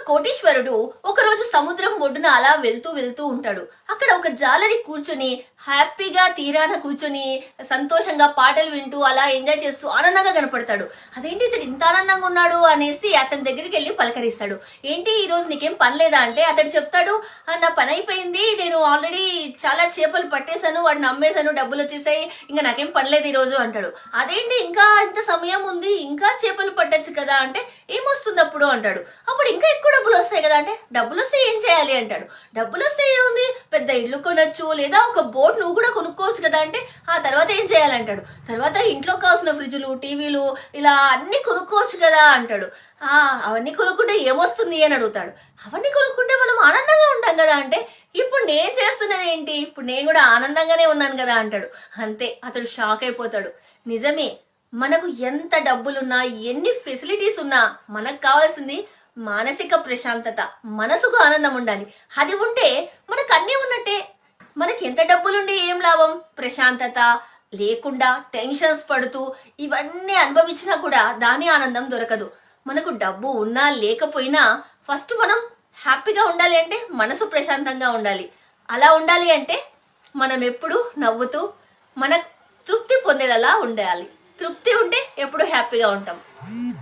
కోటీశ్వరుడు ఒకరోజు సముద్రం ఒడ్డున అలా వెళ్తూ వెళ్తూ ఉంటాడు. అక్కడ ఒక జాలరి కూర్చొని హ్యాపీగా తీరాన కూర్చొని సంతోషంగా పాటలు వింటూ అలా ఎంజాయ్ చేస్తూ ఆనందంగా కనపడతాడు. అదేంటి ఇతడు ఇంత ఆనందంగా ఉన్నాడు అనేసి అతని దగ్గరికి వెళ్ళి పలకరిస్తాడు. ఏంటి ఈ రోజు నీకేం పని లేదా అంటే అతడు చెప్తాడు, నా పని అయిపోయింది, నేను ఆల్రెడీ చాలా చేపలు పట్టేశాను, వాటిని అమ్మేశాను, డబ్బులు వచ్చేసాయి, ఇంకా నాకేం పని లేదు ఈ రోజు అంటాడు. అదేంటి ఇంకా ఇంత సమయం ఉంది, ఇంకా చేపలు పట్టొచ్చు కదా అంటే ఏమొస్తుంది అప్పుడు అంటాడు. అప్పుడు ఇంకా ఎక్కువ డబ్బులు వస్తాయి కదా అంటే డబ్బులు వస్తే ఏం చేయాలి అంటాడు. డబ్బులు వస్తే ఏముంది, పెద్ద ఇల్లు కొనొచ్చు, లేదా ఒక బోట్ నువ్వు కూడా కొనుక్కోవచ్చు కదా అంటే ఆ తర్వాత ఏం చేయాలంటాడు. తర్వాత ఇంట్లో కావాల్సిన ఫ్రిడ్జ్లు, టీవీలు ఇలా అన్ని కొనుక్కోవచ్చు కదా అంటాడు. అవన్నీ కొనుక్కుంటే ఏమొస్తుంది అని అడుగుతాడు. అవన్నీ కొనుక్కుంటే మనం ఆనందంగా ఉంటాం కదా అంటే ఇప్పుడు నేను చేస్తున్నది ఏంటి, ఇప్పుడు నేను కూడా ఆనందంగానే ఉన్నాను కదా అంటాడు. అంతే, అతడు షాక్ అయిపోతాడు. నిజమే, మనకు ఎంత డబ్బులున్నా ఎన్ని ఫెసిలిటీస్ ఉన్నా మనకు కావాల్సింది మానసిక ప్రశాంతత, మనసుకు ఆనందం ఉండాలి. అది ఉంటే మనకు అన్నీ ఉన్నట్టే. మనకి ఎంత డబ్బులుండి ఏం లాభం, ప్రశాంతత లేకుండా టెన్షన్స్ పడుతూ ఇవన్నీ అనుభవించినా కూడా దాని ఆనందం దొరకదు. మనకు డబ్బు ఉన్నా లేకపోయినా ఫస్ట్ మనం హ్యాపీగా ఉండాలి అంటే మనసు ప్రశాంతంగా ఉండాలి. అలా ఉండాలి అంటే మనం ఎప్పుడు నవ్వుతూ మన తృప్తి పొందేదలా ఉండాలి. తృప్తి ఉంటే ఎప్పుడు హ్యాపీగా ఉంటాం.